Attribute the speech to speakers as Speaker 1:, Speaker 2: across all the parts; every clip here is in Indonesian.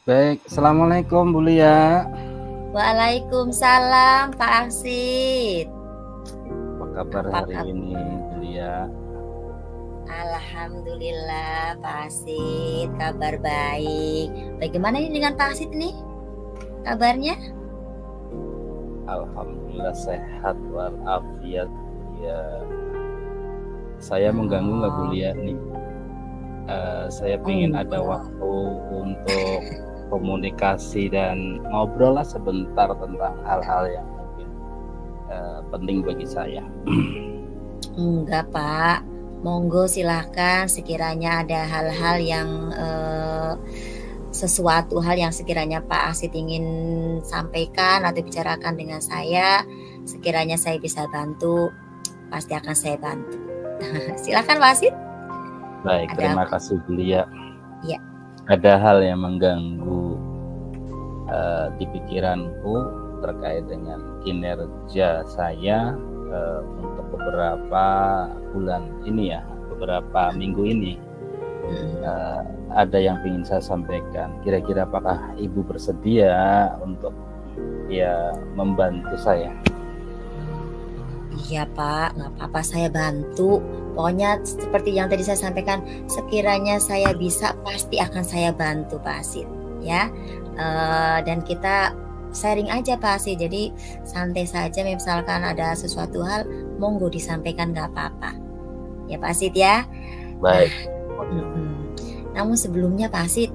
Speaker 1: Baik, Assalamualaikum Bu Lia.
Speaker 2: Waalaikumsalam Pak Aksid.
Speaker 1: Apa kabar hari ini Bu Lia?
Speaker 2: Alhamdulillah Pak Aksid, kabar baik. Bagaimana ini dengan Pak Aksid nih? Kabarnya?
Speaker 1: Alhamdulillah sehat walafiat. Ya, saya mengganggu nggak Bu Lia nih? Saya ingin ada waktu untuk komunikasi dan ngobrol lah sebentar tentang hal-hal yang mungkin penting bagi saya.
Speaker 2: Enggak Pak, monggo silahkan. Sekiranya ada hal-hal yang sesuatu hal yang sekiranya Pak Aksid ingin sampaikan atau bicarakan dengan saya, sekiranya saya bisa bantu, pasti akan saya bantu. Silahkan Pak Aksid.
Speaker 1: Baik, terima kasih Bu Lia.
Speaker 2: Ya.
Speaker 1: Ada hal yang mengganggu di pikiranku terkait dengan kinerja saya untuk beberapa bulan ini ya, beberapa minggu ini. Ada yang ingin saya sampaikan. Kira-kira apakah Ibu bersedia untuk membantu saya?
Speaker 2: Iya Pak, nggak apa-apa, saya bantu. Pokoknya seperti yang tadi saya sampaikan, sekiranya saya bisa pasti akan saya bantu Pak Aksid ya. Dan kita sharing aja Pak Aksid, jadi santai saja. Misalkan ada sesuatu hal, monggo disampaikan, nggak apa-apa ya Pak Aksid ya.
Speaker 1: Baik.
Speaker 2: Namun sebelumnya Pak Aksid,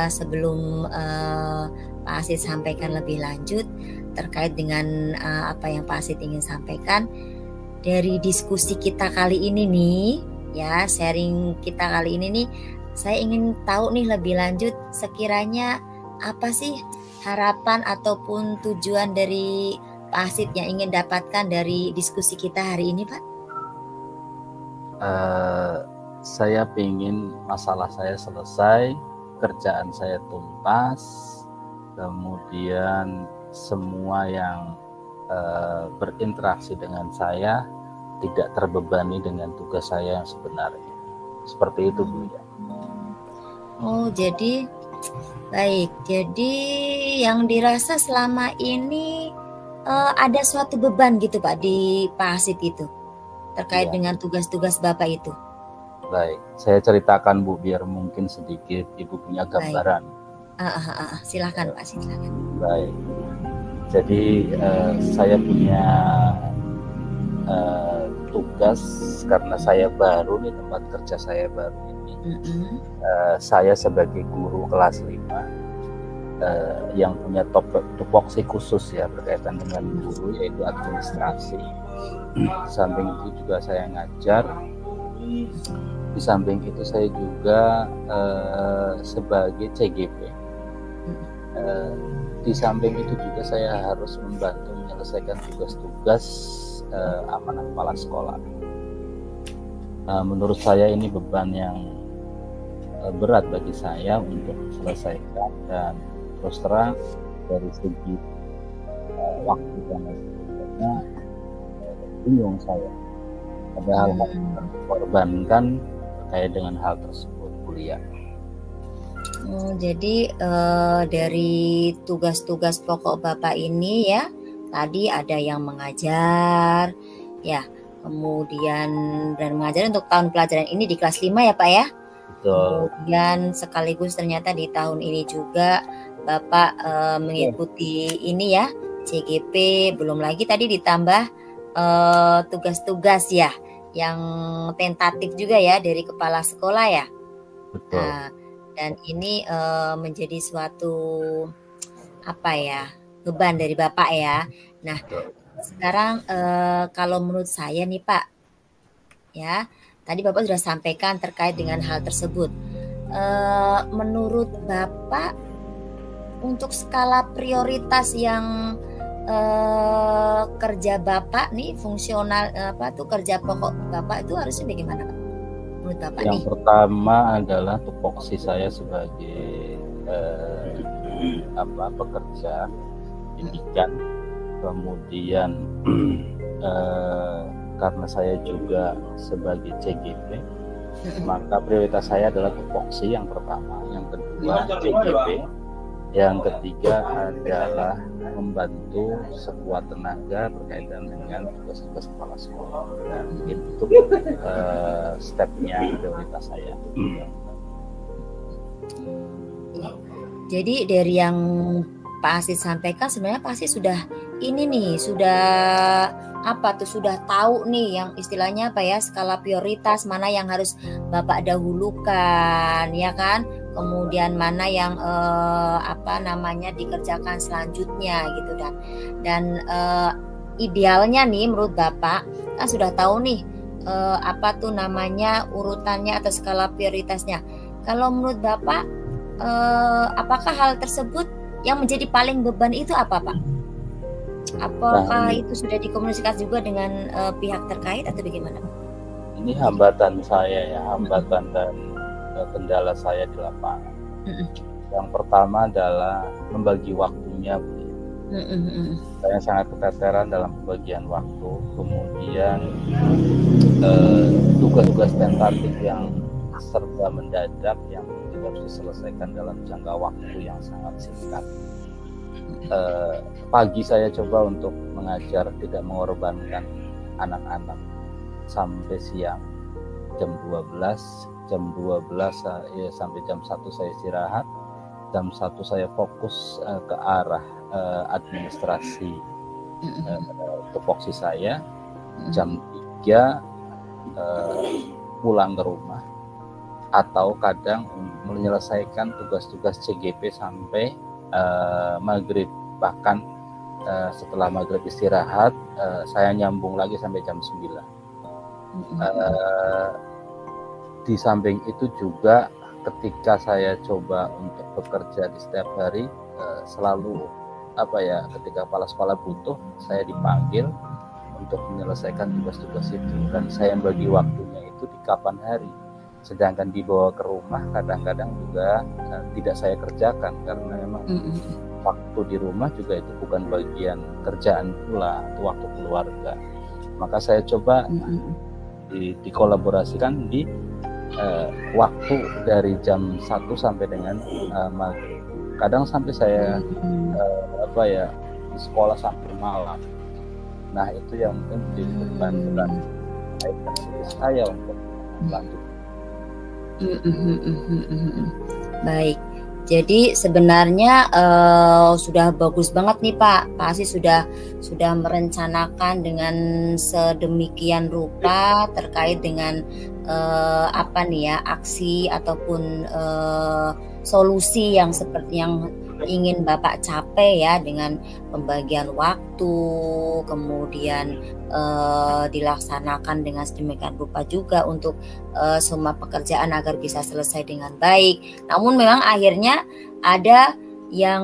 Speaker 2: sebelum Pak Aksid sampaikan lebih lanjut terkait dengan apa yang Pak Aksid ingin sampaikan dari diskusi kita kali ini nih ya, sharing kita kali ini nih, saya ingin tahu nih lebih lanjut sekiranya apa sih harapan ataupun tujuan dari Pak Aksid yang ingin dapatkan dari diskusi kita hari ini Pak?
Speaker 1: Saya ingin masalah saya selesai, kerjaan saya tuntas, kemudian semua yang berinteraksi dengan saya tidak terbebani dengan tugas saya yang sebenarnya. Seperti itu Bu ya.
Speaker 2: Oh, jadi baik. Jadi yang dirasa selama ini ada suatu beban gitu Pak di Pak Aksid itu terkait dengan tugas-tugas Bapak itu.
Speaker 1: Baik, saya ceritakan Bu biar mungkin sedikit Ibu punya gambaran.
Speaker 2: Silakan Pak, silakan.
Speaker 1: Baik. Jadi saya punya tugas karena saya baru nih, tempat kerja saya baru ini. Saya sebagai guru kelas 5 yang punya tupoksi khusus ya berkaitan dengan guru, yaitu administrasi. Di samping itu juga saya ngajar. Di samping itu saya juga sebagai CGP. Di samping itu juga saya harus membantu menyelesaikan tugas-tugas amanah kepala sekolah. Menurut saya ini beban yang berat bagi saya untuk selesaikan, dan terus terang dari segi waktu dan sebagainya bingung saya. Ada hal-hal yang dikorbankan terkait dengan hal tersebut, kuliah.
Speaker 2: Jadi dari tugas-tugas pokok Bapak ini ya, tadi ada yang mengajar, ya, kemudian dan mengajar untuk tahun pelajaran ini di kelas 5 ya Pak ya.
Speaker 1: Betul.
Speaker 2: Kemudian sekaligus ternyata di tahun ini juga Bapak mengikuti ini ya, CGP, belum lagi tadi ditambah tugas-tugas ya, yang tentatif juga ya dari kepala sekolah ya.
Speaker 1: Betul.
Speaker 2: Dan ini menjadi suatu beban dari Bapak ya. Nah, sekarang kalau menurut saya nih Pak, ya tadi Bapak sudah sampaikan terkait dengan hal tersebut. Menurut Bapak untuk skala prioritas yang kerja Bapak nih fungsional kerja pokok Bapak itu harusnya bagaimana Pak? Menurut Bapak
Speaker 1: yang
Speaker 2: nih?
Speaker 1: Pertama adalah tupoksi saya sebagai pekerja pendidikan, kemudian karena saya juga sebagai CGP, Maka prioritas saya adalah tupoksi yang pertama, yang kedua CGP, yang ketiga adalah membantu sekuat tenaga berkaitan dengan tugas-tugas kepala sekolah. Dan itu stepnya prioritas saya.
Speaker 2: Jadi dari yang Pak Asid sampaikan sebenarnya Pak Asid sudah ini nih, sudah apa tuh, sudah tahu nih yang istilahnya apa ya, skala prioritas mana yang harus Bapak dahulukan, ya kan? Kemudian mana yang apa namanya dikerjakan selanjutnya gitu. Dan idealnya nih menurut Bapak kan sudah tahu nih apa tuh namanya urutannya atau skala prioritasnya. Kalau menurut Bapak apakah hal tersebut yang menjadi paling beban itu apa, Pak? Apakah itu sudah dikomunikasikan juga dengan pihak terkait atau bagaimana?
Speaker 1: Ini hambatan saya ya, hambatan dan kendala saya di lapangan. Yang pertama adalah membagi waktunya. Saya sangat keteteran dalam pembagian waktu. Kemudian tugas-tugas tentatif yang serba mendadak yang harus diselesaikan dalam jangka waktu yang sangat singkat. Pagi saya coba untuk mengajar tidak mengorbankan anak-anak sampai siang jam 12 ya, sampai jam 1 saya istirahat, jam 1 saya fokus ke arah administrasi tupoksi saya, jam 3 pulang ke rumah, atau kadang menyelesaikan tugas-tugas CGP sampai maghrib. Bahkan setelah maghrib istirahat saya nyambung lagi sampai jam 9. Di samping itu juga ketika saya coba untuk bekerja di setiap hari selalu apa ya, ketika kepala sekolah butuh saya dipanggil untuk menyelesaikan tugas-tugas itu, dan saya bagi waktunya itu di kapan hari. Sedangkan dibawa ke rumah kadang-kadang juga tidak saya kerjakan karena memang waktu di rumah juga itu bukan bagian kerjaan pula, itu waktu keluarga. Maka saya coba dikolaborasikan di waktu dari jam 1 sampai dengan maghrib. Kadang sampai saya apa ya, di sekolah sampai malam. Nah itu yang mungkin menjadi beban saya untuk lanjut.
Speaker 2: Baik, jadi sebenarnya sudah bagus banget nih Pak Asid sudah merencanakan dengan sedemikian rupa terkait dengan apa nih ya, aksi ataupun solusi yang seperti yang ingin Bapak capai ya, dengan pembagian waktu, kemudian dilaksanakan dengan sedemikian rupa juga untuk semua pekerjaan agar bisa selesai dengan baik. Namun memang akhirnya ada yang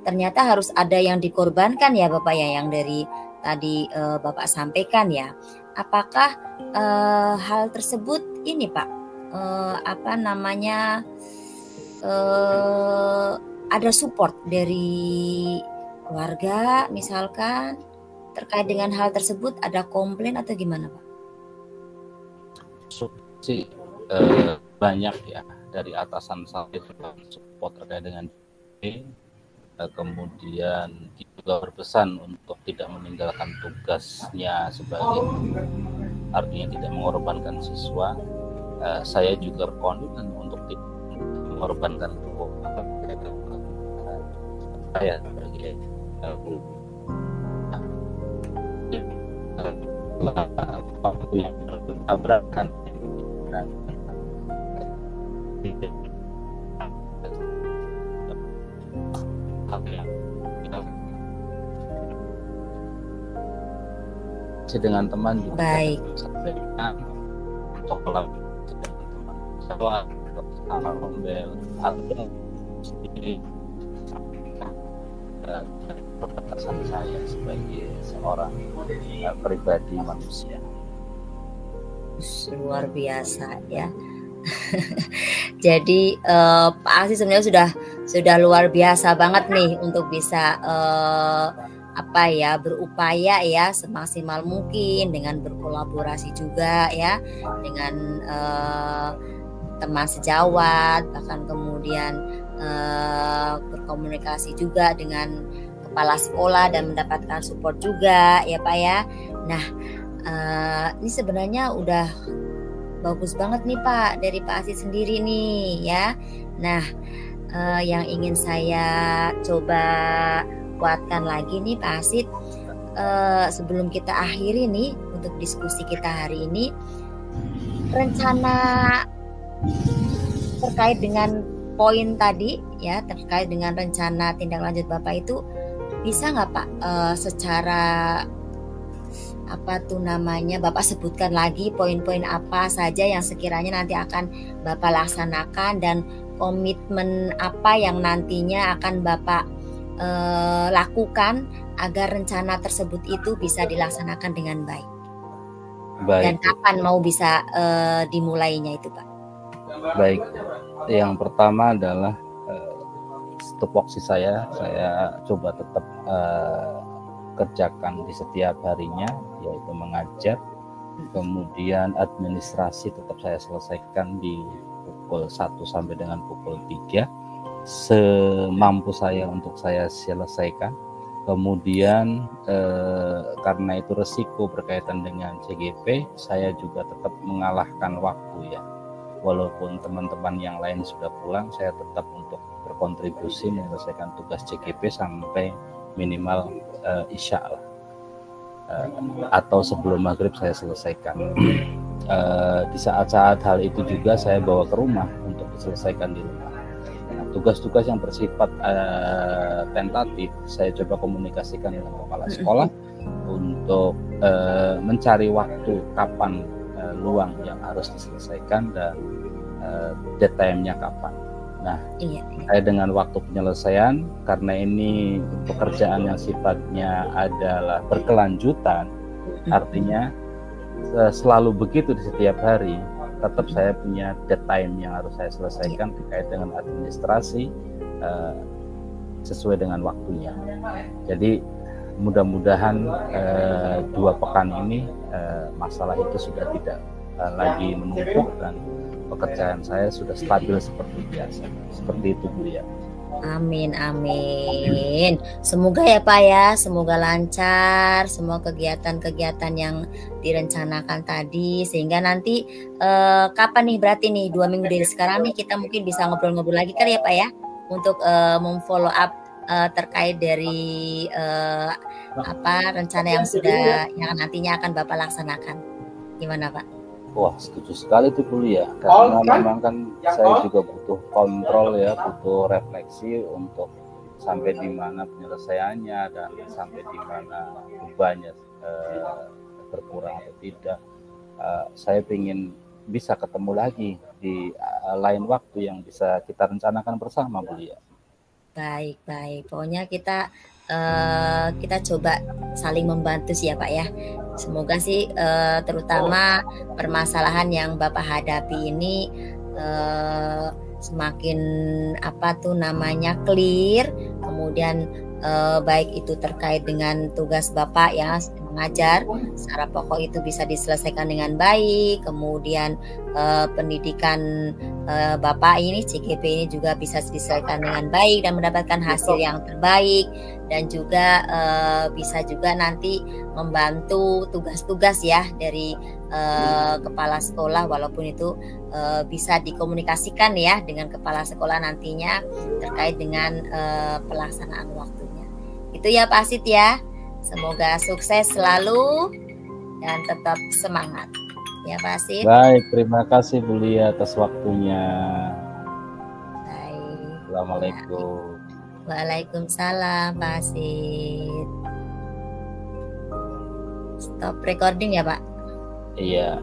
Speaker 2: ternyata harus ada yang dikorbankan ya Bapak ya, yang dari tadi Bapak sampaikan ya. Apakah hal tersebut ini Pak apa namanya ada support dari keluarga misalkan terkait dengan hal tersebut, ada komplain atau gimana Pak?
Speaker 1: Banyak ya, dari atasan saya support terkait dengan kemudian juga berpesan untuk tidak meninggalkan tugasnya sebagai, artinya tidak mengorbankan siswa. Saya juga berkomitmen untuk tidak mengorbankan saya sebagai waktu yang bertabrakan. Dengan teman juga.
Speaker 2: Baik.
Speaker 1: Coklat dengan teman sama rombel atau batasan saya sebagai seorang pribadi manusia.
Speaker 2: Luar biasa ya. Jadi Pak Asid sebenarnya sudah luar biasa banget nih untuk bisa berupaya ya semaksimal mungkin dengan berkolaborasi juga ya dengan teman sejawat, bahkan kemudian berkomunikasi juga dengan kepala sekolah dan mendapatkan support juga ya Pak ya. Nah ini sebenarnya udah bagus banget nih Pak dari Pak Asid sendiri nih ya. Nah yang ingin saya coba kuatkan lagi nih Pak Asid, sebelum kita akhiri nih untuk diskusi kita hari ini, rencana terkait dengan poin tadi ya, terkait dengan rencana tindak lanjut Bapak itu bisa nggak Pak secara Bapak sebutkan lagi poin-poin apa saja yang sekiranya nanti akan Bapak laksanakan dan komitmen apa yang nantinya akan Bapak lakukan agar rencana tersebut itu bisa dilaksanakan dengan baik. Dan kapan mau bisa dimulainya itu Pak?
Speaker 1: Baik, yang pertama adalah tupoksi saya coba tetap kerjakan di setiap harinya, yaitu mengajar. Kemudian administrasi tetap saya selesaikan di pukul 1 sampai dengan pukul 3 semampu saya untuk saya selesaikan. Kemudian karena itu resiko berkaitan dengan CGP, saya juga tetap mengalahkan waktu ya. Walaupun teman-teman yang lain sudah pulang, saya tetap untuk berkontribusi menyelesaikan tugas CGP sampai minimal isya lah, atau sebelum maghrib saya selesaikan. Di saat-saat hal itu juga saya bawa ke rumah untuk diselesaikan di rumah. Nah, tugas-tugas yang bersifat tentatif saya coba komunikasikan dengan kepala sekolah untuk mencari waktu kapan luang yang harus diselesaikan dan deadline-nya kapan. Nah, saya dengan waktu penyelesaian, karena ini pekerjaan yang sifatnya adalah berkelanjutan, artinya selalu begitu di setiap hari, tetap saya punya deadline yang harus saya selesaikan terkait dengan administrasi sesuai dengan waktunya. Jadi mudah-mudahan 2 pekan ini masalah itu sudah tidak lagi menumpuk dan pekerjaan saya sudah stabil seperti biasa. Seperti itu Bu ya.
Speaker 2: Amin, amin. Semoga ya Pak ya, semoga lancar semua kegiatan-kegiatan yang direncanakan tadi, sehingga nanti kapan nih berarti nih 2 minggu dari sekarang nih kita mungkin bisa ngobrol-ngobrol lagi kali ya Pak ya, untuk memfollow up terkait dari rencana yang nantinya akan Bapak laksanakan. Gimana Pak?
Speaker 1: Wah, setuju sekali tuh kuliah, karena memang kan saya juga butuh kontrol ya, butuh refleksi untuk sampai di mana penyelesaiannya dan sampai di mana bebannya berkurang atau tidak. Saya ingin bisa ketemu lagi di lain waktu yang bisa kita rencanakan bersama kuliah.
Speaker 2: Baik, pokoknya kita coba saling membantu sih ya Pak ya. Semoga sih terutama permasalahan yang Bapak hadapi ini semakin clear. Kemudian baik itu terkait dengan tugas Bapak yang mengajar secara pokok itu bisa diselesaikan dengan baik. Kemudian pendidikan Bapak ini CGP ini juga bisa diselesaikan dengan baik dan mendapatkan hasil yang terbaik, dan juga bisa juga nanti membantu tugas-tugas ya dari kepala sekolah, walaupun itu bisa dikomunikasikan ya dengan kepala sekolah nantinya terkait dengan pelaksanaan waktunya. Itu ya Pak Asid ya. Semoga sukses selalu dan tetap semangat ya Pak Asid.
Speaker 1: Baik, terima kasih Bu Lia atas waktunya.
Speaker 2: Baik.
Speaker 1: Assalamualaikum.
Speaker 2: Waalaikumsalam Pak Asid. Stop recording ya Pak?
Speaker 1: Iya.